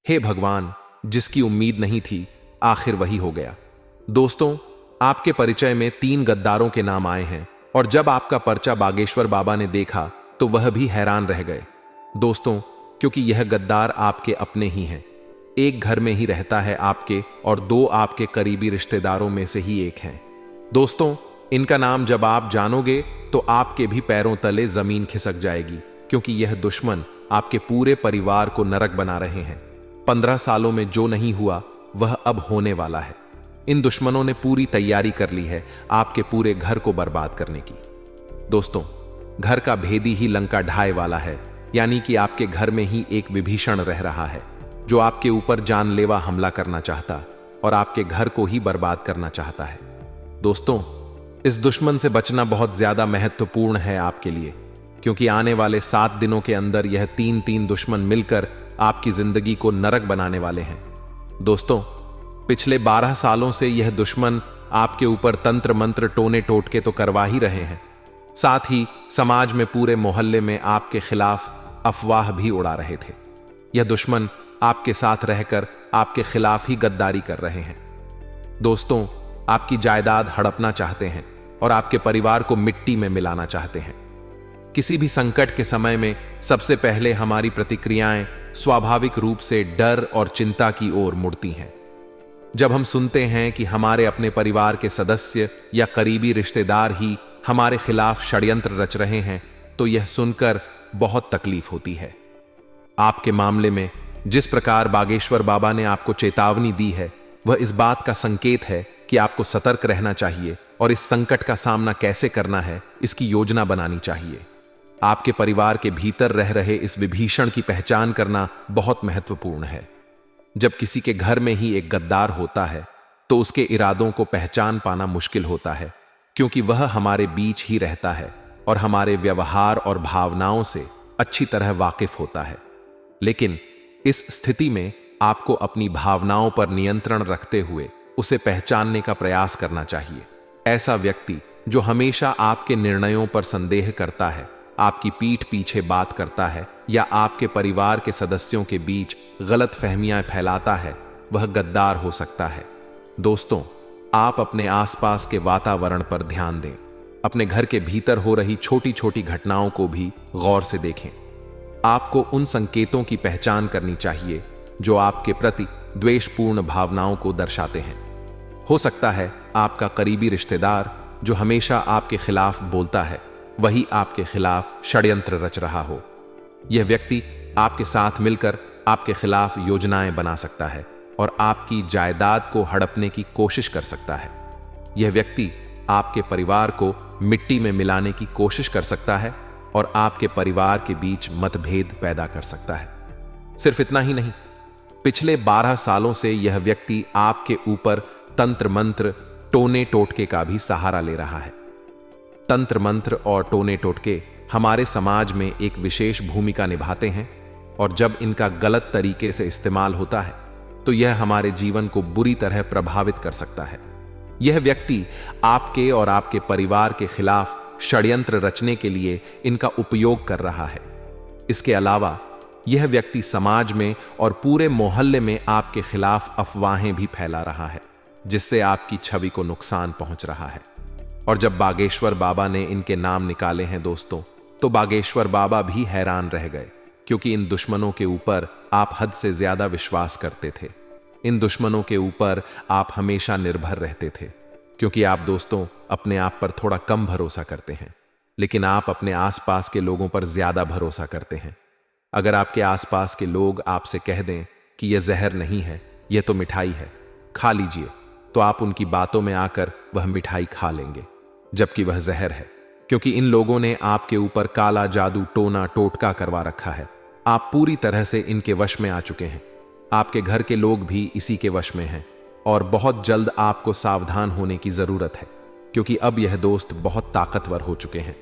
हे भगवान, जिसकी उम्मीद नहीं थी, आखिर वही हो गया। दोस्तों, आपके परिचय में 3 गद्दारों के नाम आए हैं और जब आपका पर्चा बागेश्वर बाबा ने देखा तो वह भी हैरान रह गए। दोस्तों, क्योंकि यह गद्दार आपके अपने ही हैं। एक घर में ही रहता है आपके और 2 आपके करीबी रिश्तेदारों में से ही एक हैं। दोस्तों, इनका नाम जब आप जानोगे तो आपके भी पैरों तले जमीन खिसक जाएगी, क्योंकि यह दुश्मन आपके पूरे परिवार को नरक बना रहे हैं। 15 सालों में जो नहीं हुआ वह अब होने वाला है। इन दुश्मनों ने पूरी तैयारी कर ली है आपके पूरे घर को बर्बाद करने की। दोस्तों, घर का भेदी ही लंका ढाए वाला है, यानी कि आपके घर में ही एक विभीषण रह रहा है जो आपके ऊपर जानलेवा हमला करना चाहता और आपके घर को ही बर्बाद करना चाहता है। दोस्तों, इस दुश्मन से बचना बहुत ज्यादा महत्वपूर्ण है आपके लिए, क्योंकि आने वाले 7 दिनों के अंदर यह 3 दुश्मन मिलकर आपकी जिंदगी को नरक बनाने वाले हैं। दोस्तों, पिछले 12 सालों से यह दुश्मन आपके ऊपर तंत्र मंत्र टोने टोटके तो करवा ही रहे हैं, साथ ही समाज में पूरे मोहल्ले में आपके खिलाफ अफवाह भी उड़ा रहे थे। यह दुश्मन आपके साथ रहकर आपके खिलाफ ही गद्दारी कर रहे हैं। दोस्तों, आपकी जायदाद हड़पना चाहते हैं और आपके परिवार को मिट्टी में मिलाना चाहते हैं। किसी भी संकट के समय में सबसे पहले हमारी प्रतिक्रियाएं स्वाभाविक रूप से डर और चिंता की ओर मुड़ती हैं। जब हम सुनते हैं कि हमारे अपने परिवार के सदस्य या करीबी रिश्तेदार ही हमारे खिलाफ षड्यंत्र रच रहे हैं, तो यह सुनकर बहुत तकलीफ होती है। आपके मामले में जिस प्रकार बागेश्वर बाबा ने आपको चेतावनी दी है, वह इस बात का संकेत है कि आपको सतर्क रहना चाहिए और इस संकट का सामना कैसे करना है, इसकी योजना बनानी चाहिए। आपके परिवार के भीतर रह रहे इस विभीषण की पहचान करना बहुत महत्वपूर्ण है। जब किसी के घर में ही एक गद्दार होता है तो उसके इरादों को पहचान पाना मुश्किल होता है, क्योंकि वह हमारे बीच ही रहता है और हमारे व्यवहार और भावनाओं से अच्छी तरह वाकिफ होता है। लेकिन इस स्थिति में आपको अपनी भावनाओं पर नियंत्रण रखते हुए उसे पहचानने का प्रयास करना चाहिए। ऐसा व्यक्ति जो हमेशा आपके निर्णयों पर संदेह करता है, आपकी पीठ पीछे बात करता है या आपके परिवार के सदस्यों के बीच गलत फहमियां फैलाता है, वह गद्दार हो सकता है। दोस्तों, आप अपने आसपास के वातावरण पर ध्यान दें। अपने घर के भीतर हो रही छोटी छोटी घटनाओं को भी गौर से देखें। आपको उन संकेतों की पहचान करनी चाहिए जो आपके प्रति द्वेषपूर्ण भावनाओं को दर्शाते हैं। हो सकता है आपका करीबी रिश्तेदार जो हमेशा आपके खिलाफ बोलता है, वही आपके खिलाफ षड्यंत्र रच रहा हो। यह व्यक्ति आपके साथ मिलकर आपके खिलाफ योजनाएं बना सकता है और आपकी जायदाद को हड़पने की कोशिश कर सकता है। यह व्यक्ति आपके परिवार को मिट्टी में मिलाने की कोशिश कर सकता है और आपके परिवार के बीच मतभेद पैदा कर सकता है। सिर्फ इतना ही नहीं, पिछले 12 सालों से यह व्यक्ति आपके ऊपर तंत्र मंत्र टोने टोटके का भी सहारा ले रहा है। तंत्र मंत्र और टोने टोटके हमारे समाज में एक विशेष भूमिका निभाते हैं और जब इनका गलत तरीके से इस्तेमाल होता है तो यह हमारे जीवन को बुरी तरह प्रभावित कर सकता है। यह व्यक्ति आपके और आपके परिवार के खिलाफ षड्यंत्र रचने के लिए इनका उपयोग कर रहा है। इसके अलावा यह व्यक्ति समाज में और पूरे मोहल्ले में आपके खिलाफ अफवाहें भी फैला रहा है, जिससे आपकी छवि को नुकसान पहुंच रहा है। और जब बागेश्वर बाबा ने इनके नाम निकाले हैं दोस्तों, तो बागेश्वर बाबा भी हैरान रह गए, क्योंकि इन दुश्मनों के ऊपर आप हद से ज्यादा विश्वास करते थे। इन दुश्मनों के ऊपर आप हमेशा निर्भर रहते थे, क्योंकि आप दोस्तों अपने आप पर थोड़ा कम भरोसा करते हैं, लेकिन आप अपने आसपास के लोगों पर ज्यादा भरोसा करते हैं। अगर आपके आसपास के लोग आपसे कह दें कि यह जहर नहीं है, यह तो मिठाई है, खा लीजिए, तो आप उनकी बातों में आकर वह मिठाई खा लेंगे, जबकि वह जहर है, क्योंकि इन लोगों ने आपके ऊपर काला जादू टोना टोटका करवा रखा है। आप पूरी तरह से इनके वश में आ चुके हैं। आपके घर के लोग भी इसी के वश में हैं और बहुत जल्द आपको सावधान होने की जरूरत है, क्योंकि अब यह दोस्त बहुत ताकतवर हो चुके हैं।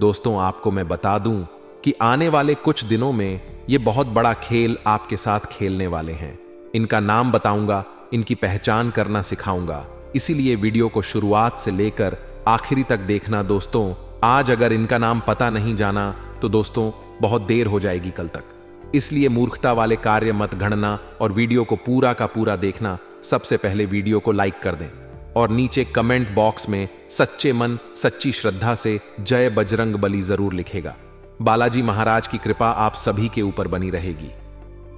दोस्तों, आपको मैं बता दूं कि आने वाले कुछ दिनों में ये बहुत बड़ा खेल आपके साथ खेलने वाले हैं। इनका नाम बताऊंगा, इनकी पहचान करना सिखाऊंगा, इसीलिए वीडियो को शुरुआत से लेकर आखिरी तक देखना दोस्तों। आज अगर इनका नाम पता नहीं जाना तो दोस्तों बहुत देर हो जाएगी कल तक। इसलिए मूर्खता वाले कार्य मत गणना और वीडियो को पूरा का पूरा देखना। सबसे पहले वीडियो को लाइक कर दें और नीचे कमेंट बॉक्स में सच्चे मन सच्ची श्रद्धा से जय बजरंग बली जरूर लिखेगा। बालाजी महाराज की कृपा आप सभी के ऊपर बनी रहेगी।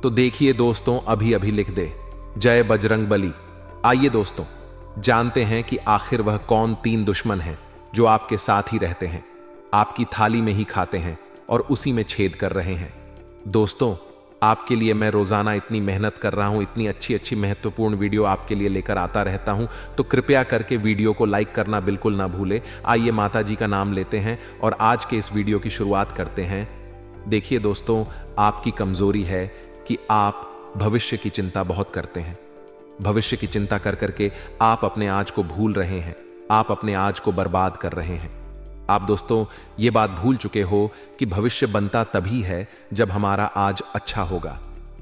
तो देखिए दोस्तों, अभी अभी लिख दे जय बजरंग बली। आइए दोस्तों, जानते हैं कि आखिर वह कौन 3 दुश्मन हैं जो आपके साथ ही रहते हैं, आपकी थाली में ही खाते हैं और उसी में छेद कर रहे हैं। दोस्तों, आपके लिए मैं रोजाना इतनी मेहनत कर रहा हूं, इतनी अच्छी अच्छी महत्वपूर्ण वीडियो आपके लिए लेकर आता रहता हूं, तो कृपया करके वीडियो को लाइक करना बिल्कुल ना भूले। आइए माता जी का नाम लेते हैं और आज के इस वीडियो की शुरुआत करते हैं। देखिए दोस्तों, आपकी कमजोरी है कि आप भविष्य की चिंता बहुत करते हैं। भविष्य की चिंता कर करके आप अपने आज को भूल रहे हैं, आप अपने आज को बर्बाद कर रहे हैं। आप दोस्तों ये बात भूल चुके हो कि भविष्य बनता तभी है जब हमारा आज अच्छा होगा।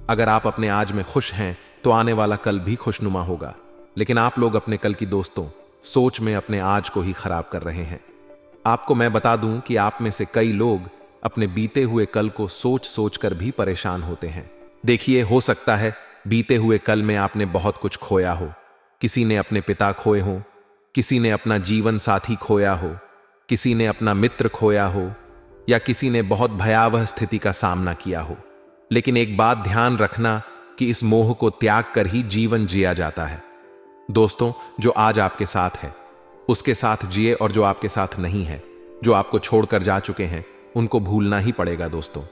अगर आप अपने आज में खुश हैं तो आने वाला कल भी खुशनुमा होगा, लेकिन आप लोग अपने कल की दोस्तों सोच में अपने आज को ही खराब कर रहे हैं। आपको मैं बता दूं कि आप में से कई लोग अपने बीते हुए कल को सोच सोच कर भी परेशान होते हैं। देखिए, हो सकता है बीते हुए कल में आपने बहुत कुछ खोया हो। किसी ने अपने पिता खोए हो, किसी ने अपना जीवन साथी खोया हो, किसी ने अपना मित्र खोया हो, या किसी ने बहुत भयावह स्थिति का सामना किया हो। लेकिन एक बात ध्यान रखना कि इस मोह को त्याग कर ही जीवन जिया जाता है। दोस्तों, जो आज आपके साथ है उसके साथ जिए, और जो आपके साथ नहीं है, जो आपको छोड़कर जा चुके हैं, उनको भूलना ही पड़ेगा दोस्तों।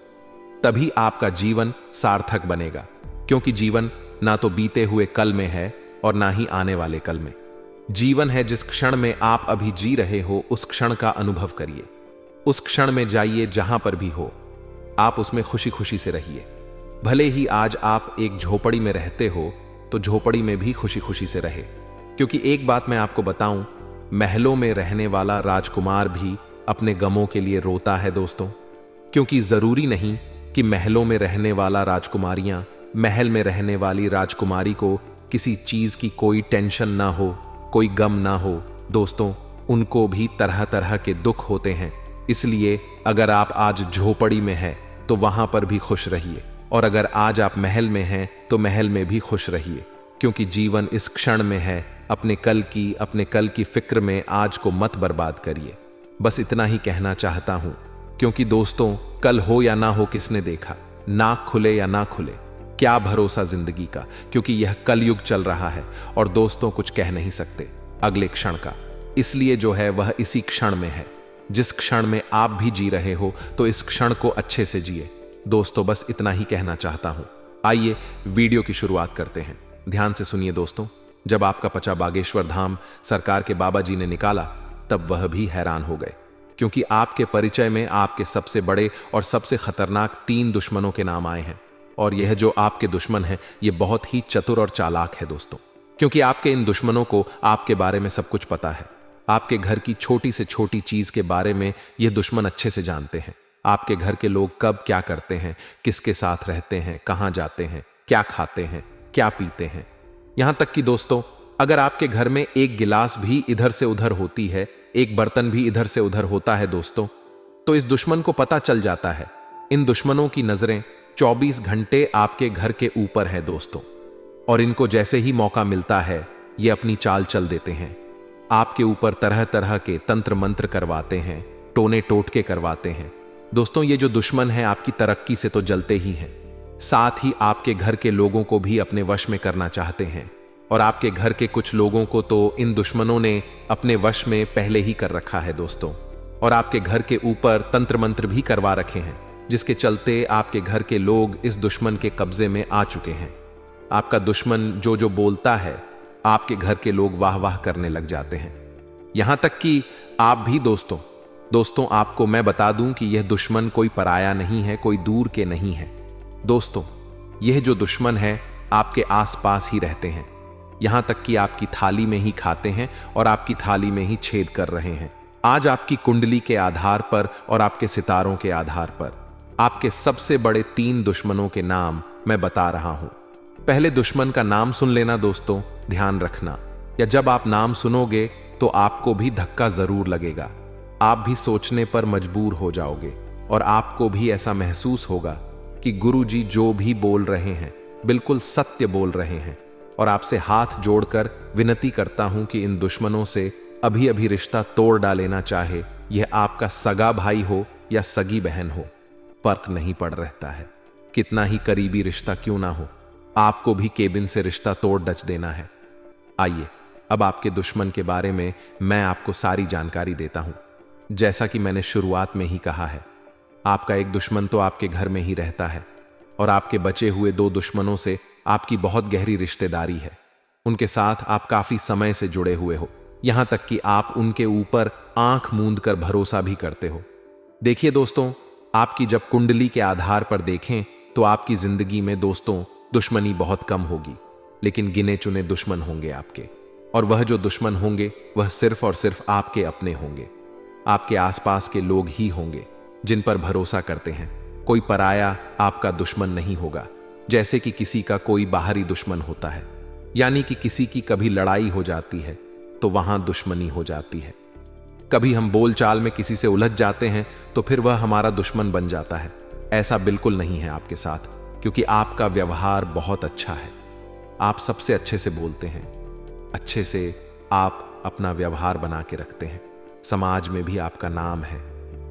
तभी आपका जीवन सार्थक बनेगा, क्योंकि जीवन ना तो बीते हुए कल में है और ना ही आने वाले कल में। जीवन है जिस क्षण में आप अभी जी रहे हो, उस क्षण का अनुभव करिए। उस क्षण में जाइए जहां पर भी हो, आप उसमें खुशी खुशी से रहिए। भले ही आज आप एक झोपड़ी में रहते हो तो झोपड़ी में भी खुशी खुशी से रहे, क्योंकि एक बात मैं आपको बताऊं, महलों में रहने वाला राजकुमार भी अपने गमों के लिए रोता है दोस्तों। क्योंकि जरूरी नहीं कि महलों में रहने वाला राजकुमारियां महल में रहने वाली राजकुमारी को किसी चीज की कोई टेंशन ना हो, कोई गम ना हो। दोस्तों, उनको भी तरह तरह के दुख होते हैं। इसलिए अगर आप आज झोपड़ी में हैं तो वहां पर भी खुश रहिए, और अगर आज आप महल में हैं तो महल में भी खुश रहिए, क्योंकि जीवन इस क्षण में है। अपने कल की फिक्र में आज को मत बर्बाद करिए। बस इतना ही कहना चाहता हूं, क्योंकि दोस्तों कल हो या ना हो किसने देखा, नाक खुले या ना खुले, क्या भरोसा जिंदगी का, क्योंकि यह कलयुग चल रहा है और दोस्तों कुछ कह नहीं सकते अगले क्षण का। इसलिए जो है वह इसी क्षण में है। जिस क्षण में आप भी जी रहे हो तो इस क्षण को अच्छे से जिए। दोस्तों बस इतना ही कहना चाहता हूं। आइए वीडियो की शुरुआत करते हैं। ध्यान से सुनिए दोस्तों। जब आपका पचा बागेश्वर धाम सरकार के बाबा जी ने निकाला, तब वह भी हैरान हो गए, क्योंकि आपके परिचय में आपके सबसे बड़े और सबसे खतरनाक 3 दुश्मनों के नाम आए हैं। और यह जो आपके दुश्मन हैं, ये बहुत ही चतुर और चालाक है दोस्तों, क्योंकि आपके इन दुश्मनों को आपके बारे में सब कुछ पता है। आपके घर की छोटी से छोटी चीज के बारे में ये दुश्मन अच्छे से जानते हैं। आपके घर के लोग कब क्या करते हैं, किसके साथ रहते हैं, कहां जाते हैं, क्या खाते हैं, क्या पीते हैं। यहां तक कि दोस्तों, अगर आपके घर में एक गिलास भी इधर से उधर होती है, एक बर्तन भी इधर से उधर होता है दोस्तों, तो इस दुश्मन को पता चल जाता है। इन दुश्मनों की नजरें 24 घंटे आपके घर के ऊपर है दोस्तों, और इनको जैसे ही मौका मिलता है ये अपनी चाल चल देते हैं। आपके ऊपर तरह तरह के तंत्र मंत्र करवाते हैं, टोने टोटके करवाते हैं। दोस्तों ये जो दुश्मन है आपकी तरक्की से तो जलते ही हैं, साथ ही आपके घर के लोगों को भी अपने वश में करना चाहते हैं। और आपके घर के कुछ लोगों को तो इन दुश्मनों ने अपने वश में पहले ही कर रखा है दोस्तों, और आपके घर के ऊपर तंत्र मंत्र भी करवा रखे हैं, जिसके चलते आपके घर के लोग इस दुश्मन के कब्जे में आ चुके हैं। आपका दुश्मन जो जो बोलता है, आपके घर के लोग वाह वाह करने लग जाते हैं। यहां तक कि आप भी दोस्तों आपको मैं बता दूं कि यह दुश्मन कोई पराया नहीं है, कोई दूर के नहीं है। दोस्तों यह जो दुश्मन है आपके आसपास ही रहते हैं, यहां तक कि आपकी थाली में ही खाते हैं और आपकी थाली में ही छेद कर रहे हैं। आज आपकी कुंडली के आधार पर और आपके सितारों के आधार पर आपके सबसे बड़े 3 दुश्मनों के नाम मैं बता रहा हूं। पहले दुश्मन का नाम सुन लेना दोस्तों, ध्यान रखना, या जब आप नाम सुनोगे तो आपको भी धक्का जरूर लगेगा। आप भी सोचने पर मजबूर हो जाओगे और आपको भी ऐसा महसूस होगा कि गुरुजी जो भी बोल रहे हैं बिल्कुल सत्य बोल रहे हैं, और आपसे हाथ जोड़कर विनती करता हूं कि इन दुश्मनों से अभी अभी रिश्ता तोड़ डालेना, चाहे यह आपका सगा भाई हो या सगी बहन हो, फर्क नहीं पड़ रहता है। कितना ही करीबी रिश्ता क्यों ना हो, आपको भी केबिन से रिश्ता तोड़ डच देना है। आइए अब आपके दुश्मन के बारे में मैं आपको सारी जानकारी देता हूं। जैसा कि मैंने शुरुआत में ही कहा है, आपका एक दुश्मन तो आपके घर में ही रहता है, और आपके बचे हुए 2 दुश्मनों से आपकी बहुत गहरी रिश्तेदारी है। उनके साथ आप काफी समय से जुड़े हुए हो, यहां तक कि आप उनके ऊपर आंख मूंद कर भरोसा भी करते हो। देखिए दोस्तों, आपकी जब कुंडली के आधार पर देखें तो आपकी जिंदगी में दोस्तों दुश्मनी बहुत कम होगी, लेकिन गिने चुने दुश्मन होंगे आपके, और वह जो दुश्मन होंगे वह सिर्फ और सिर्फ आपके अपने होंगे। आपके आसपास के लोग ही होंगे जिन पर भरोसा करते हैं। कोई पराया आपका दुश्मन नहीं होगा, जैसे कि किसी का कोई बाहरी दुश्मन होता है। यानी कि किसी की कभी लड़ाई हो जाती है तो वहां दुश्मनी हो जाती है। कभी हम बोलचाल में किसी से उलझ जाते हैं तो फिर वह हमारा दुश्मन बन जाता है। ऐसा बिल्कुल नहीं है आपके साथ, क्योंकि आपका व्यवहार बहुत अच्छा है। आप सबसे अच्छे से बोलते हैं, अच्छे से आप अपना व्यवहार बना के रखते हैं। समाज में भी आपका नाम है।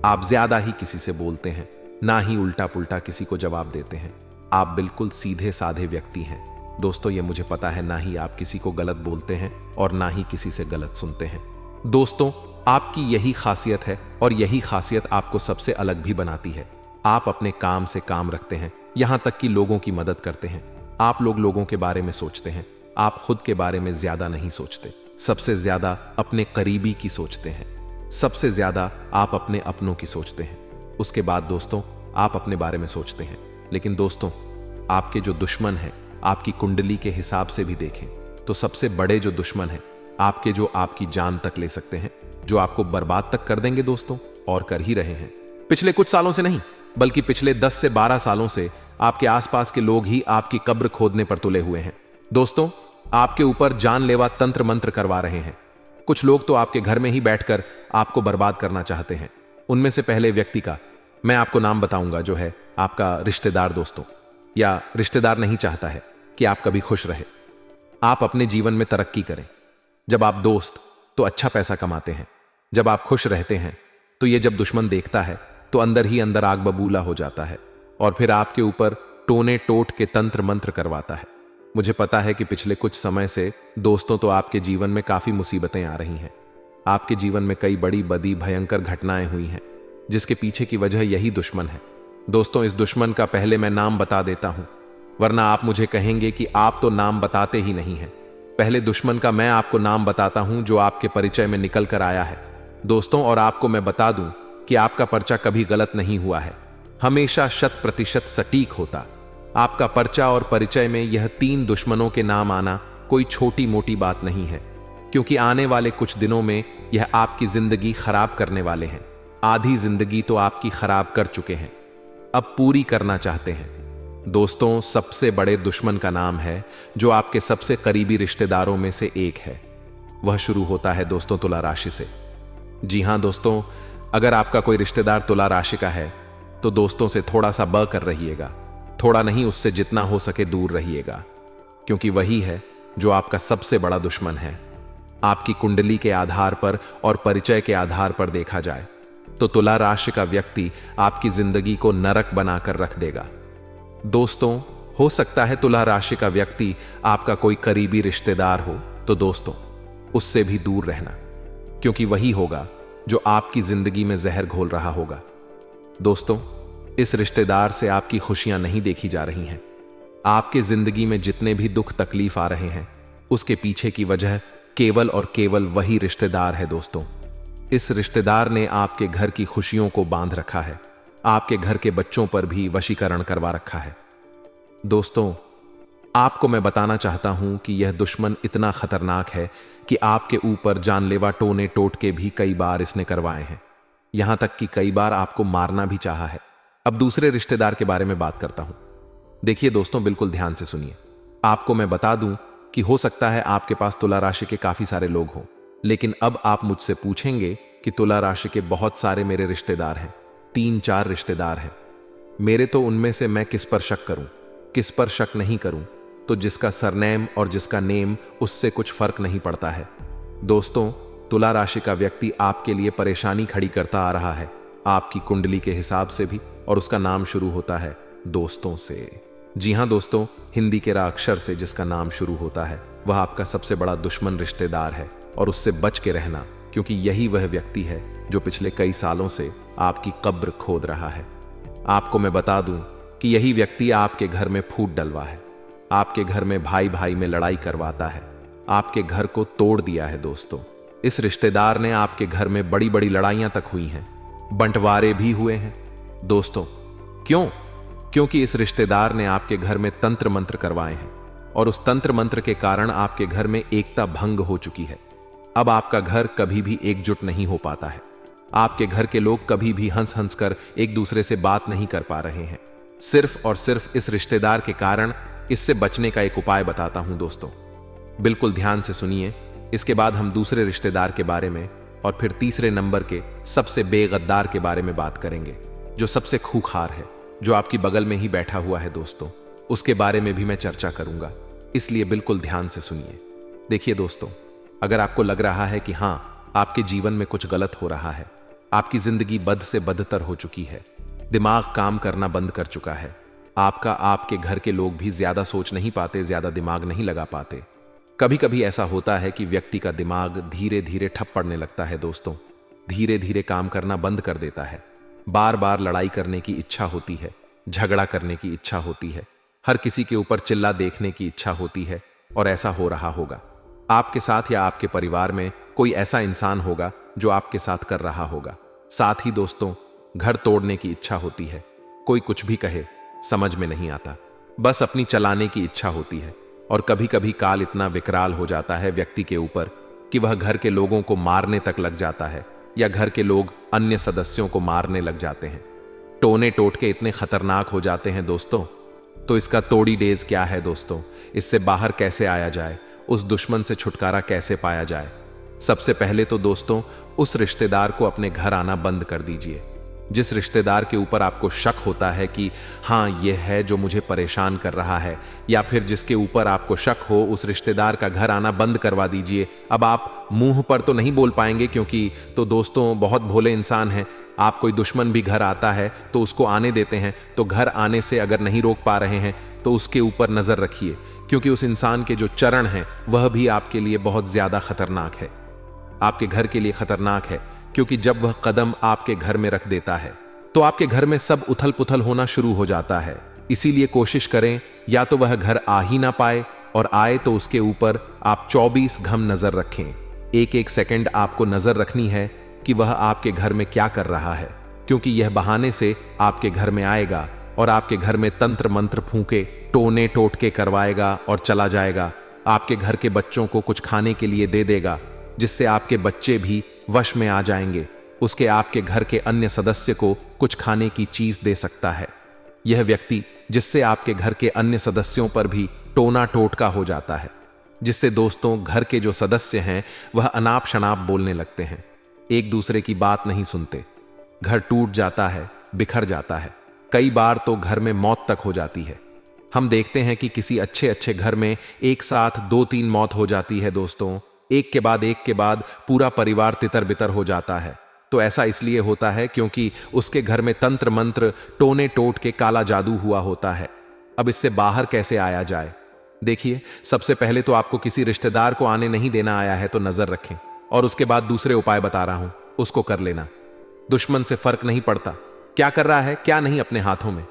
आप ज्यादा ही किसी से बोलते हैं, ना ही उल्टा पुल्टा किसी को जवाब देते हैं। आप बिल्कुल सीधे साधे व्यक्ति हैं दोस्तों, ये मुझे पता है। ना ही आप किसी को गलत बोलते हैं और ना ही किसी से गलत सुनते हैं। दोस्तों, आपकी यही खासियत है, और यही खासियत आपको सबसे अलग भी बनाती है। आप अपने काम से काम रखते हैं, यहां तक कि लोगों की मदद करते हैं। आप लोगों के बारे में सोचते हैं, आप खुद के बारे में ज्यादा नहीं सोचते। सबसे ज्यादा अपने करीबी की सोचते हैं, सबसे ज्यादा आप अपने अपनों की सोचते हैं। उसके बाद दोस्तों आप अपने बारे में सोचते हैं। लेकिन दोस्तों, आपके जो दुश्मन हैं, आपकी कुंडली के हिसाब से भी देखें तो सबसे बड़े जो दुश्मन हैं आपके, जो आपकी जान तक ले सकते हैं, जो आपको बर्बाद तक कर देंगे दोस्तों, और कर ही रहे हैं। पिछले कुछ सालों से नहीं, बल्कि पिछले 10 से 12 सालों से आपके आसपास के लोग ही आपकी कब्र खोदने पर तुले हुए हैं। दोस्तों, आपके ऊपर जानलेवा तंत्र मंत्र करवा रहे हैं। कुछ लोग तो आपके घर में ही बैठकर आपको बर्बाद करना चाहते हैं। उनमें से पहले व्यक्ति का मैं आपको नाम बताऊंगा, जो है आपका रिश्तेदार दोस्तों। या रिश्तेदार नहीं चाहता है कि आप कभी खुश रहे, आप अपने जीवन में तरक्की करें। जब आप दोस्त तो अच्छा पैसा कमाते हैं, जब आप खुश रहते हैं तो ये जब दुश्मन देखता है तो अंदर ही अंदर आग बबूला हो जाता है, और फिर आपके ऊपर टोने टोट के तंत्र मंत्र करवाता है। मुझे पता है कि पिछले कुछ समय से दोस्तों तो आपके जीवन में काफी मुसीबतें आ रही हैं। आपके जीवन में कई बड़ी बड़ी भयंकर घटनाएं हुई हैं, जिसके पीछे की वजह यही दुश्मन है। दोस्तों, इस दुश्मन का पहले मैं नाम बता देता हूं, वरना आप मुझे कहेंगे कि आप तो नाम बताते ही नहीं हैं। पहले दुश्मन का मैं आपको नाम बताता हूं जो आपके परिचय में निकल कर आया है दोस्तों। और आपको मैं बता दूं कि आपका पर्चा कभी गलत नहीं हुआ है, हमेशा 100% सटीक होता। आपका पर्चा और परिचय में यह 3 दुश्मनों के नाम आना कोई छोटी मोटी बात नहीं है, क्योंकि आने वाले कुछ दिनों में यह आपकी जिंदगी खराब करने वाले हैं। आधी जिंदगी तो आपकी खराब कर चुके हैं, अब पूरी करना चाहते हैं। दोस्तों, सबसे बड़े दुश्मन का नाम है जो आपके सबसे करीबी रिश्तेदारों में से एक है। वह शुरू होता है दोस्तों तुला राशि से। जी हां दोस्तों, अगर आपका कोई रिश्तेदार तुला राशि का है तो दोस्तों से थोड़ा सा ब कर रहिएगा। थोड़ा नहीं, उससे जितना हो सके दूर रहिएगा, क्योंकि वही है जो आपका सबसे बड़ा दुश्मन है। आपकी कुंडली के आधार पर और परिचय के आधार पर देखा जाए तो तुला राशि का व्यक्ति आपकी जिंदगी को नरक बनाकर रख देगा। दोस्तों, हो सकता है तुला राशि का व्यक्ति आपका कोई करीबी रिश्तेदार हो, तो दोस्तों उससे भी दूर रहना, क्योंकि वही होगा जो आपकी जिंदगी में जहर घोल रहा होगा। दोस्तों, इस रिश्तेदार से आपकी खुशियां नहीं देखी जा रही हैं। आपके जिंदगी में जितने भी दुख तकलीफ आ रहे हैं, उसके पीछे की वजह केवल और केवल वही रिश्तेदार है। दोस्तों, इस रिश्तेदार ने आपके घर की खुशियों को बांध रखा है, आपके घर के बच्चों पर भी वशीकरण करवा रखा है। दोस्तों, आपको मैं बताना चाहता हूं कि यह दुश्मन इतना खतरनाक है कि आपके ऊपर जानलेवा टोने टोटके भी कई बार इसने करवाए हैं, यहां तक कि कई बार आपको मारना भी चाहा है। अब दूसरे रिश्तेदार के बारे में बात करता हूं। देखिए दोस्तों, बिल्कुल ध्यान से सुनिए। आपको मैं बता दूं कि हो सकता है आपके पास तुला राशि के काफी सारे लोग हों, लेकिन अब आप मुझसे पूछेंगे कि तुला राशि के बहुत सारे मेरे रिश्तेदार हैं, 3-4 रिश्तेदार हैं। मेरे तो उनमें से मैं किस पर शक करूं, किस पर शक नहीं करूं। तो जिसका सरनेम और जिसका नेम, उससे कुछ फर्क नहीं पड़ता है। दोस्तों, तुला राशि का व्यक्ति आपके लिए परेशानी खड़ी करता आ रहा है, आपकी कुंडली के हिसाब से भी, और उसका नाम शुरू होता है दोस्तों से। जी हां दोस्तों, हिंदी के रा अक्षर से जिसका नाम शुरू होता है वह आपका सबसे बड़ा दुश्मन रिश्तेदार है, और उससे बच के रहना, क्योंकि यही वह व्यक्ति है जो पिछले कई सालों से आपकी कब्र खोद रहा है। आपको मैं बता दूं कि यही व्यक्ति आपके घर में फूट डलवा है, आपके घर में भाई भाई में लड़ाई करवाता है, आपके घर को तोड़ दिया है। दोस्तों, इस रिश्तेदार ने आपके घर में बड़ी बड़ी लड़ाइयां तक हुई हैं, बंटवारे भी हुए हैं। दोस्तों, क्यों? क्योंकि इस रिश्तेदार ने आपके घर में तंत्र मंत्र करवाए हैं, और उस तंत्र मंत्र के कारण आपके घर में एकता भंग हो चुकी है। अब आपका घर कभी भी एकजुट नहीं हो पाता है। आपके घर के लोग कभी भी हंस हंस कर एक दूसरे से बात नहीं कर पा रहे हैं, सिर्फ और सिर्फ इस रिश्तेदार के कारण। इससे बचने का एक उपाय बताता हूं दोस्तों, बिल्कुल ध्यान से सुनिए। इसके बाद हम दूसरे रिश्तेदार के बारे में, और फिर तीसरे नंबर के सबसे बेगद्दार के बारे में बात करेंगे, जो सबसे खूंखार है, जो आपकी बगल में ही बैठा हुआ है। दोस्तों, उसके बारे में भी मैं चर्चा करूंगा, इसलिए बिल्कुल ध्यान से सुनिए। देखिए दोस्तों, अगर आपको लग रहा है कि हां, आपके जीवन में कुछ गलत हो रहा है, आपकी जिंदगी बद से बदतर हो चुकी है, दिमाग काम करना बंद कर चुका है, आपके घर के लोग भी ज्यादा सोच नहीं पाते, ज्यादा दिमाग नहीं लगा पाते। कभी कभी ऐसा होता है कि व्यक्ति का दिमाग धीरे धीरे ठप पड़ने लगता है। दोस्तों, धीरे धीरे काम करना बंद कर देता है, बार बार लड़ाई करने की इच्छा होती है, झगड़ा करने की इच्छा होती है, हर किसी के ऊपर चिल्ला देखने की इच्छा होती है। और ऐसा हो रहा होगा आपके साथ, या आपके परिवार में कोई ऐसा इंसान होगा जो आपके साथ कर रहा होगा। साथ ही दोस्तों, घर तोड़ने की इच्छा होती है। कोई कुछ भी कहे समझ में नहीं आता, बस अपनी चलाने की इच्छा होती है। और कभी कभी काल इतना विकराल हो जाता है व्यक्ति के ऊपर कि वह घर के लोगों को मारने तक लग जाता है, या घर के लोग अन्य सदस्यों को मारने लग जाते हैं। टोने टोटके इतने खतरनाक हो जाते हैं दोस्तों। तो इसका तोड़ी डेज क्या है दोस्तों? इससे बाहर कैसे आया जाए? उस दुश्मन से छुटकारा कैसे पाया जाए? सबसे पहले तो दोस्तों, उस रिश्तेदार को अपने घर आना बंद कर दीजिए। जिस रिश्तेदार के ऊपर आपको शक होता है कि हाँ, यह है जो मुझे परेशान कर रहा है, या फिर जिसके ऊपर आपको शक हो, उस रिश्तेदार का घर आना बंद करवा दीजिए। अब आप मुंह पर तो नहीं बोल पाएंगे, क्योंकि तो दोस्तों बहुत भोले इंसान हैं। आप कोई दुश्मन भी घर आता है तो उसको आने देते हैं, तो घर आने से अगर नहीं रोक पा रहे हैं तो उसके ऊपर नजर रखिए, क्योंकि उस इंसान के जो चरण हैं वह भी आपके लिए बहुत ज्यादा खतरनाक है, आपके घर के लिए खतरनाक है। क्योंकि जब वह कदम आपके घर में रख देता है तो आपके घर में सब उथल पुथल होना शुरू हो जाता है। इसीलिए कोशिश करें या तो वह घर आ ही ना पाए, और आए तो उसके ऊपर आप 24 घम नजर रखें। एक एक सेकंड आपको नजर रखनी है कि वह आपके घर में क्या कर रहा है, क्योंकि यह बहाने से आपके घर में आएगा और आपके घर में तंत्र मंत्र फूंके, टोने टोटके करवाएगा और चला जाएगा। आपके घर के बच्चों को कुछ खाने के लिए दे देगा, जिससे आपके बच्चे भी वश में आ जाएंगे। उसके आपके घर के अन्य सदस्य को कुछ खाने की चीज दे सकता है यह व्यक्ति, जिससे आपके घर के अन्य सदस्यों पर भी टोना टोटका हो जाता है, जिससे दोस्तों घर के जो सदस्य हैं वह अनाप शनाप बोलने लगते हैं, एक दूसरे की बात नहीं सुनते, घर टूट जाता है, बिखर जाता है। कई बार तो घर में मौत तक हो जाती है। हम देखते हैं कि किसी अच्छे अच्छे घर में एक साथ 2-3 मौत हो जाती है दोस्तों, एक के बाद पूरा परिवार तितर बितर हो जाता है। तो ऐसा इसलिए होता है क्योंकि उसके घर में तंत्र मंत्र, टोने टोट के काला जादू हुआ होता है। अब इससे बाहर कैसे आया जाए? देखिए, सबसे पहले तो आपको किसी रिश्तेदार को आने नहीं देना आया है तो नजर रखें, और उसके बाद दूसरे उपाय बता रहा हूं, उसको कर लेना। दुश्मन से फर्क नहीं पड़ता क्या कर रहा है क्या नहीं अपने हाथों में।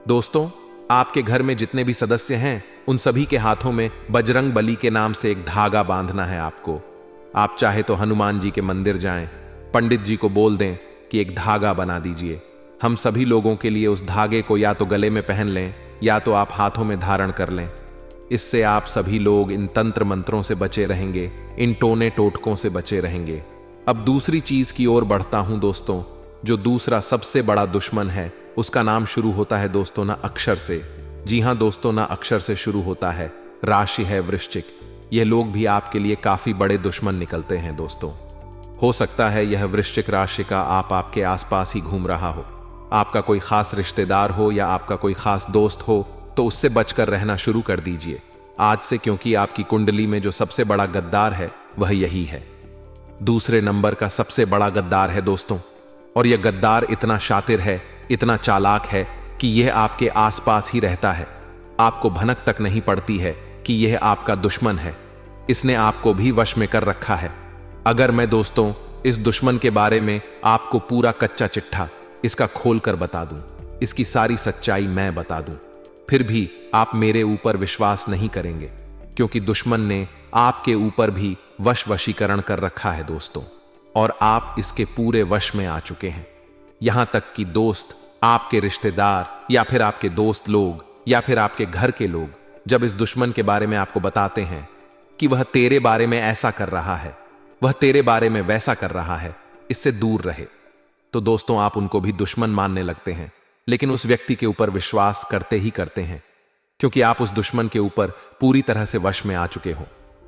दोस्तों, आपके घर में जितने भी सदस्य हैं उन सभी के हाथों में बजरंग बली के नाम से एक धागा बांधना है आपको। आप चाहे तो हनुमान जी के मंदिर जाएं, पंडित जी को बोल दें कि एक धागा बना दीजिए। हम सभी लोगों के लिए उस धागे को या तो गले में पहन लें या तो आप हाथों में धारण कर लें। इससे आप सभी लोग इन तंत्र मंत्रों से बचे रहेंगे, इन टोने टोटकों से बचे रहेंगे। अब दूसरी चीज की ओर बढ़ता हूं दोस्तों। जो दूसरा सबसे बड़ा दुश्मन है उसका नाम शुरू होता है दोस्तों ना अक्षर से। जी हां दोस्तों, ना अक्षर से शुरू होता है, राशि है वृश्चिक। यह लोग भी आपके लिए काफी बड़े दुश्मन निकलते हैं दोस्तों। हो सकता है यह वृश्चिक राशि का आपके आसपास ही घूम रहा हो, आपका कोई खास रिश्तेदार हो या आपका कोई खास दोस्त हो तो उससे बचकर रहना शुरू कर दीजिए आज से, क्योंकि आपकी कुंडली में जो सबसे बड़ा गद्दार है वह यही है। दूसरे नंबर का सबसे बड़ा गद्दार है दोस्तों, और यह गद्दार इतना शातिर है, इतना चालाक है कि यह आपके आसपास ही रहता है। आपको भनक तक नहीं पड़ती है कि यह आपका दुश्मन है। इसने आपको भी वश में कर रखा है। अगर मैं दोस्तों इस दुश्मन के बारे में आपको पूरा कच्चा चिट्ठा इसका खोलकर बता दूं, इसकी सारी सच्चाई मैं बता दूं, फिर भी आप मेरे ऊपर विश्वास नहीं करेंगे, क्योंकि दुश्मन ने आपके ऊपर भी वशीकरण कर रखा है दोस्तों, और आप इसके पूरे वश में आ चुके हैं। यहां तक कि दोस्त, आपके रिश्तेदार या फिर आपके दोस्त लोग या फिर आपके घर के लोग जब इस दुश्मन के बारे में आपको बताते हैं कि वह तेरे बारे में ऐसा कर रहा है, वह तेरे बारे में वैसा कर रहा है, इससे दूर रहे, तो दोस्तों आप उनको भी दुश्मन मानने लगते हैं। लेकिन उस व्यक्ति के ऊपर विश्वास करते ही करते हैं, क्योंकि आप उस दुश्मन के ऊपर पूरी तरह से वश में आ चुके हो।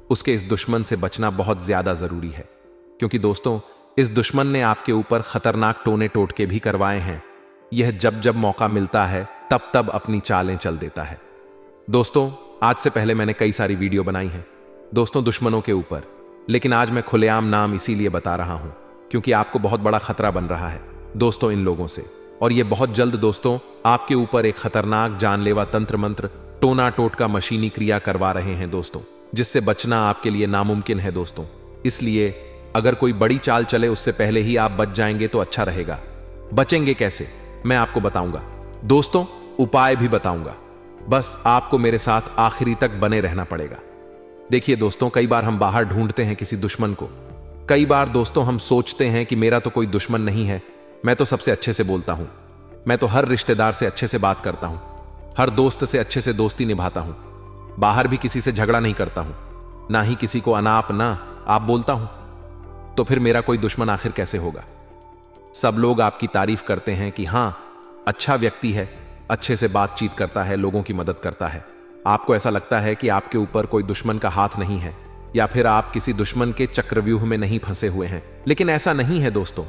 उसके इस दुश्मन से बचना बहुत ज्यादा जरूरी है, क्योंकि दोस्तों इस दुश्मन ने आपके ऊपर खतरनाक टोने टोटके भी करवाए हैं। यह जब जब मौका मिलता है तब तब अपनी चालें चल देता है। दोस्तों आज से पहले मैंने कई सारी वीडियो बनाई हैं दोस्तों दुश्मनों के ऊपर, लेकिन आज मैं खुलेआम नाम इसीलिए बता रहा हूं क्योंकि आपको बहुत बड़ा खतरा बन रहा है दोस्तों इन लोगों से, और यह बहुत जल्द दोस्तों आपके ऊपर एक खतरनाक जानलेवा तंत्र मंत्र टोना टोटका मशीनी क्रिया करवा रहे हैं दोस्तों, जिससे बचना आपके लिए नामुमकिन है दोस्तों। इसलिए अगर कोई बड़ी चाल चले उससे पहले ही आप बच जाएंगे तो अच्छा रहेगा। बचेंगे कैसे मैं आपको बताऊंगा दोस्तों, उपाय भी बताऊंगा, बस आपको मेरे साथ आखिरी तक बने रहना पड़ेगा। देखिए दोस्तों, कई बार हम बाहर ढूंढते हैं किसी दुश्मन को, कई बार दोस्तों हम सोचते हैं कि मेरा तो कोई दुश्मन नहीं है, मैं तो सबसे अच्छे से बोलता हूं, मैं तो हर रिश्तेदार से अच्छे से बात करता हूं, हर दोस्त से अच्छे से दोस्ती निभाता हूं, बाहर भी किसी से झगड़ा नहीं करता हूं, ना ही किसी को अनाप ना आप बोलता हूं, तो फिर मेरा कोई दुश्मन आखिर कैसे होगा। सब लोग आपकी तारीफ करते हैं कि हां अच्छा व्यक्ति है, अच्छे से बातचीत करता है, लोगों की मदद करता है। आपको ऐसा लगता है कि आपके ऊपर कोई दुश्मन का हाथ नहीं है, या फिर आप किसी दुश्मन के चक्रव्यूह में नहीं फंसे हुए हैं, लेकिन ऐसा नहीं है दोस्तों।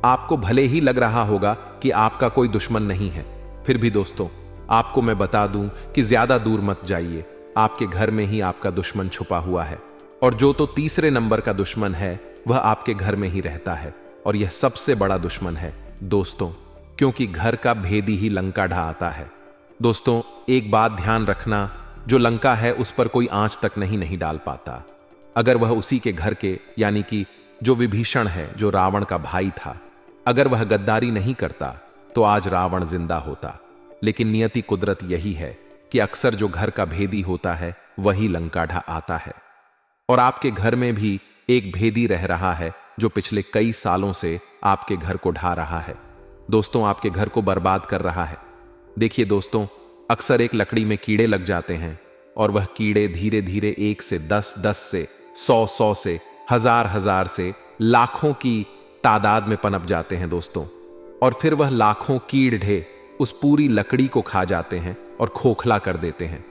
आपको भले ही लग रहा होगा कि आपका कोई दुश्मन नहीं है, फिर भी दोस्तों आपको मैं बता दूं कि ज्यादा दूर मत जाइए, आपके घर में ही आपका दुश्मन छुपा हुआ है, और जो तो तीसरे नंबर का दुश्मन है वह आपके घर में ही रहता है, और यह सबसे बड़ा दुश्मन है दोस्तों, क्योंकि घर का भेदी ही लंका ढा आता है। दोस्तों एक बात ध्यान रखना, जो लंका है उस पर कोई आंच तक नहीं डाल पाता। अगर वह उसी के घर के यानी कि जो विभीषण है, जो रावण का भाई था, अगर वह गद्दारी नहीं करता तो आज रावण जिंदा होता। लेकिन नियति कुदरत यही है कि अक्सर जो घर का भेदी होता है वही लंका ढा आता है, और आपके घर में भी एक भेदी रह रहा है जो पिछले कई सालों से आपके घर को ढा रहा है दोस्तों, आपके घर को बर्बाद कर रहा है। देखिए दोस्तों, अक्सर एक लकड़ी में कीड़े लग जाते हैं, और वह कीड़े धीरे धीरे 1 से 10, 10 से 100, 100 से 1000, 1000 से लाखों की तादाद में पनप जाते हैं दोस्तों, और फिर वह लाखों कीड़े उस पूरी लकड़ी को खा जाते हैं और खोखला कर देते हैं।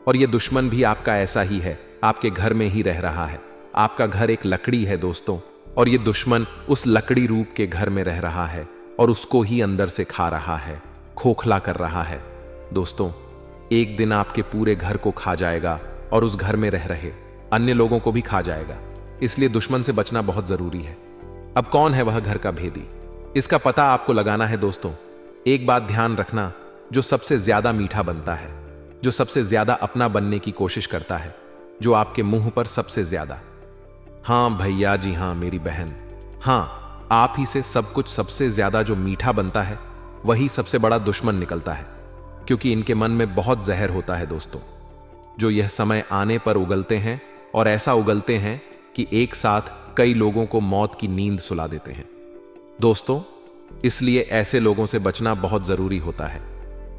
और यह दुश्मन भी आपका ऐसा ही है, आपके घर में ही रह रहा है। आपका घर एक लकड़ी है दोस्तों, और यह दुश्मन उस लकड़ी रूप के घर में रह रहा है और उसको ही अंदर से खा रहा है, खोखला कर रहा है दोस्तों। एक दिन आपके पूरे घर को खा जाएगा और उस घर में रह रहे अन्य लोगों को भी खा जाएगा। इसलिए दुश्मन से बचना बहुत जरूरी है। अब कौन है वह घर का भेदी, इसका पता आपको लगाना है दोस्तों। एक बात ध्यान रखना, जो सबसे ज्यादा मीठा बनता है, जो सबसे ज्यादा अपना बनने की कोशिश करता है, जो आपके मुंह पर सबसे ज्यादा, हां भैया जी हां मेरी बहन, हां आप ही से सब कुछ सबसे ज्यादा जो मीठा बनता है वही सबसे बड़ा दुश्मन निकलता है, क्योंकि इनके मन में बहुत जहर होता है दोस्तों, जो यह समय आने पर उगलते हैं, और ऐसा उगलते हैं कि एक साथ कई लोगों को मौत की नींद सुला देते हैं दोस्तों। इसलिए ऐसे लोगों से बचना बहुत जरूरी होता है।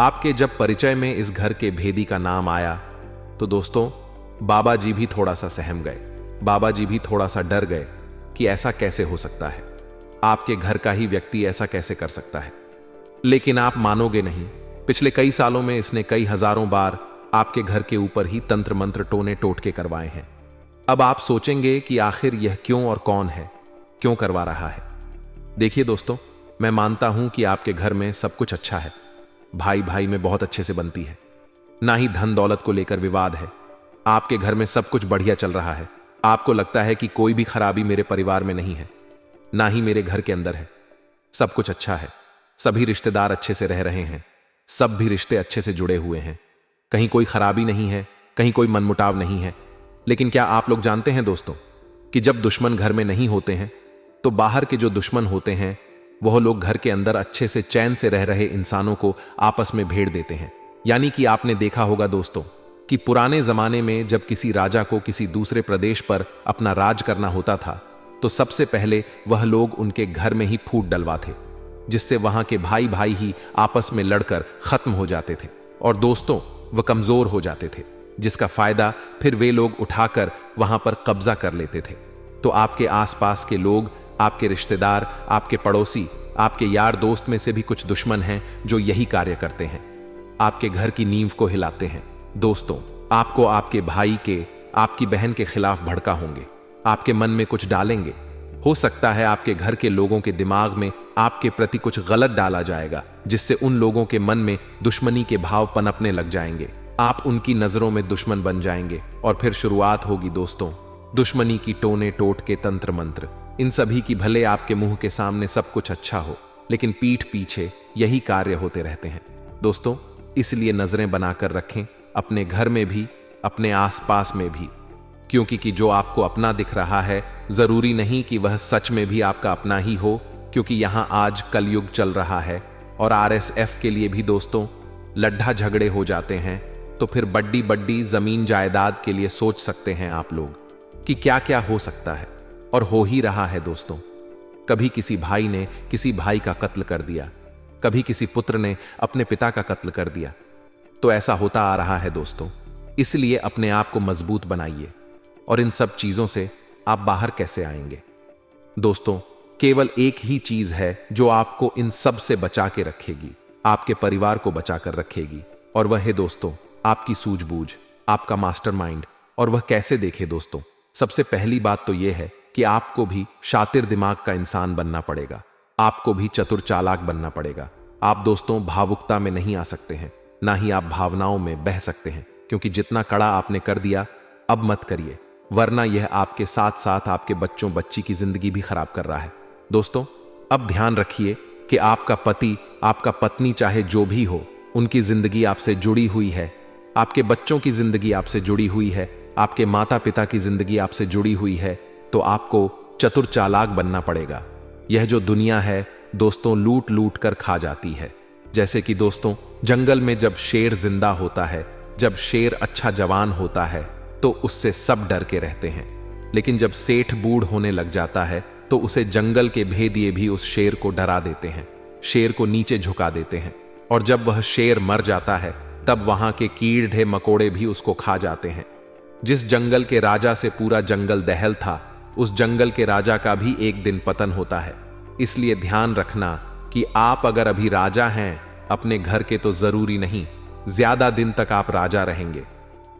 आपके जब परिचय में इस घर के भेदी का नाम आया तो दोस्तों बाबा जी भी थोड़ा सा सहम गए, बाबा जी भी थोड़ा सा डर गए कि ऐसा कैसे हो सकता है, आपके घर का ही व्यक्ति ऐसा कैसे कर सकता है। लेकिन आप मानोगे नहीं, पिछले कई सालों में इसने कई हजारों बार आपके घर के ऊपर ही तंत्र मंत्र टोने टोटके करवाए हैं। अब आप सोचेंगे कि आखिर यह क्यों और कौन है, क्यों करवा रहा है। देखिए दोस्तों, मैं मानता हूं कि आपके घर में सब कुछ अच्छा है, भाई भाई में बहुत अच्छे से बनती है, ना ही धन दौलत को लेकर विवाद है। आपके घर में सब कुछ बढ़िया चल रहा है। आपको लगता है कि कोई भी खराबी मेरे परिवार में नहीं है, ना ही मेरे घर के अंदर है। सब कुछ अच्छा है, सभी रिश्तेदार अच्छे से रह रहे हैं, सब भी रिश्ते अच्छे से जुड़े हुए हैं, कहीं कोई खराबी नहीं है, कहीं कोई मनमुटाव नहीं है। लेकिन क्या आप लोग जानते हैं दोस्तों कि जब दुश्मन घर में नहीं होते हैं तो बाहर के जो दुश्मन होते हैं वह लोग घर के अंदर अच्छे से चैन से रह रहे इंसानों को आपस में भेड़ देते हैं। यानी कि आपने देखा होगा दोस्तों कि पुराने जमाने में जब किसी राजा को किसी दूसरे प्रदेश पर अपना राज करना होता था तो सबसे पहले वह लोग उनके घर में ही फूट डलवाते, जिससे वहां के भाई भाई ही आपस में लड़कर खत्म हो जाते थे और दोस्तों वह कमजोर हो जाते थे, जिसका फायदा फिर वे लोग उठाकर वहां पर कब्जा कर लेते थे। तो आपके आसपास के लोग, आपके रिश्तेदार, आपके पड़ोसी, आपके यार दोस्त में से भी कुछ दुश्मन हैं जो यही कार्य करते हैं, आपके घर की नींव को हिलाते हैं। दोस्तों, आपको आपके भाई के, आपकी बहन के खिलाफ भड़का होंगे, आपके मन में कुछ डालेंगे। हो सकता है आपके घर के लोगों के दिमाग में आपके प्रति कुछ गलत डाला जाएगा, जिससे उन लोगों के मन में दुश्मनी के भाव पनपने लग जाएंगे। आप उनकी नजरों में दुश्मन बन जाएंगे और फिर शुरुआत होगी दोस्तों दुश्मनी की टोने टोट के तंत्र मंत्र। इन सभी की भले आपके मुंह के सामने सब कुछ अच्छा हो, लेकिन पीठ पीछे यही कार्य होते रहते हैं। दोस्तों, इसलिए नजरें बनाकर रखें, अपने घर में भी, अपने आसपास में भी, क्योंकि कि जो आपको अपना दिख रहा है जरूरी नहीं कि वह सच में भी आपका अपना ही हो, क्योंकि यहां आज कलयुग चल रहा है और RSF के लिए भी दोस्तों लड्ढा झगड़े हो जाते हैं। तो फिर बड्डी बड्डी जमीन जायदाद के लिए सोच सकते हैं आप लोग कि क्या क्या हो सकता है और हो ही रहा है दोस्तों। कभी किसी भाई ने किसी भाई का कत्ल कर दिया, कभी किसी पुत्र ने अपने पिता का कत्ल कर दिया। तो ऐसा होता आ रहा है दोस्तों। इसलिए अपने आप को मजबूत बनाइए और इन सब चीजों से आप बाहर कैसे आएंगे दोस्तों? केवल एक ही चीज है जो आपको इन सब से बचा के रखेगी, आपके परिवार को बचा कर रखेगी, और वह है दोस्तों आपकी सूझबूझ, आपका मास्टरमाइंड। और वह कैसे देखे दोस्तों? सबसे पहली बात तो यह है कि आपको भी शातिर दिमाग का इंसान बनना पड़ेगा, आपको भी चतुर चालाक बनना पड़ेगा। आप दोस्तों भावुकता में नहीं आ सकते हैं, ना ही आप भावनाओं में बह सकते हैं, क्योंकि जितना कड़ा आपने कर दिया अब मत करिए, वरना यह आपके साथ साथ आपके बच्चों बच्ची की जिंदगी भी खराब कर रहा है। दोस्तों, अब ध्यान रखिए कि आपका पति, आपका पत्नी, चाहे जो भी हो, उनकी जिंदगी आपसे जुड़ी हुई है, आपके बच्चों की जिंदगी आपसे जुड़ी हुई है, आपके माता पिता की जिंदगी आपसे जुड़ी हुई है। तो आपको चतुर चालाक बनना पड़ेगा। यह जो दुनिया है दोस्तों लूट लूट कर खा जाती है। जैसे कि दोस्तों जंगल में जब शेर जिंदा होता है, जब शेर अच्छा जवान होता है तो उससे सब डर के रहते हैं, लेकिन जब सेठ बूढ़ होने लग जाता है तो उसे जंगल के भेदिए भी उस शेर को डरा देते हैं, शेर को नीचे झुका देते हैं। और जब वह शेर मर जाता है तब वहां के कीड़े मकोड़े भी उसको खा जाते हैं। जिस जंगल के राजा से पूरा जंगल दहल था, उस जंगल के राजा का भी एक दिन पतन होता है। इसलिए ध्यान रखना कि आप अगर अभी राजा हैं अपने घर के, तो जरूरी नहीं ज्यादा दिन तक आप राजा रहेंगे।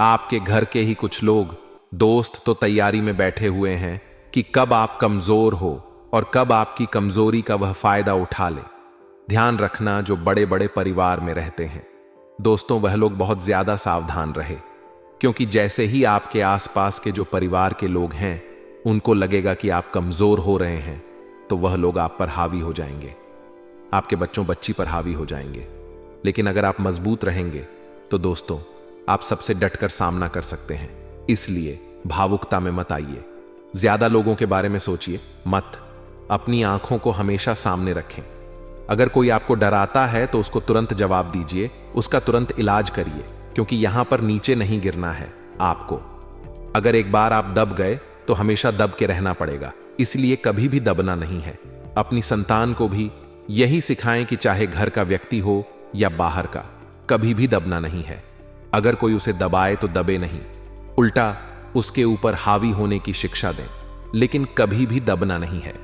आपके घर के ही कुछ लोग दोस्त तो तैयारी में बैठे हुए हैं कि कब आप कमजोर हो और कब आपकी कमजोरी का वह फायदा उठा ले। ध्यान रखना, जो बड़े बड़े परिवार में रहते हैं दोस्तों, वह लोग बहुत ज्यादा सावधान रहे, क्योंकि जैसे ही आपके आसपास के जो परिवार के लोग हैं उनको लगेगा कि आप कमजोर हो रहे हैं, तो वह लोग आप पर हावी हो जाएंगे, आपके बच्चों बच्ची पर हावी हो जाएंगे। लेकिन अगर आप मजबूत रहेंगे तो दोस्तों आप सबसे डटकर सामना कर सकते हैं। इसलिए भावुकता में मत आइए, ज्यादा लोगों के बारे में सोचिए मत, अपनी आंखों को हमेशा सामने रखें। अगर कोई आपको डराता है तो उसको तुरंत जवाब दीजिए, उसका तुरंत इलाज करिए, क्योंकि यहां पर नीचे नहीं गिरना है आपको। अगर एक बार आप दब गए तो हमेशा दब के रहना पड़ेगा, इसलिए कभी भी दबना नहीं है। अपनी संतान को भी यही सिखाएं कि चाहे घर का व्यक्ति हो या बाहर का, कभी भी दबना नहीं है। अगर कोई उसे दबाए तो दबे नहीं, उल्टा उसके ऊपर हावी होने की शिक्षा दें, लेकिन कभी भी दबना नहीं है।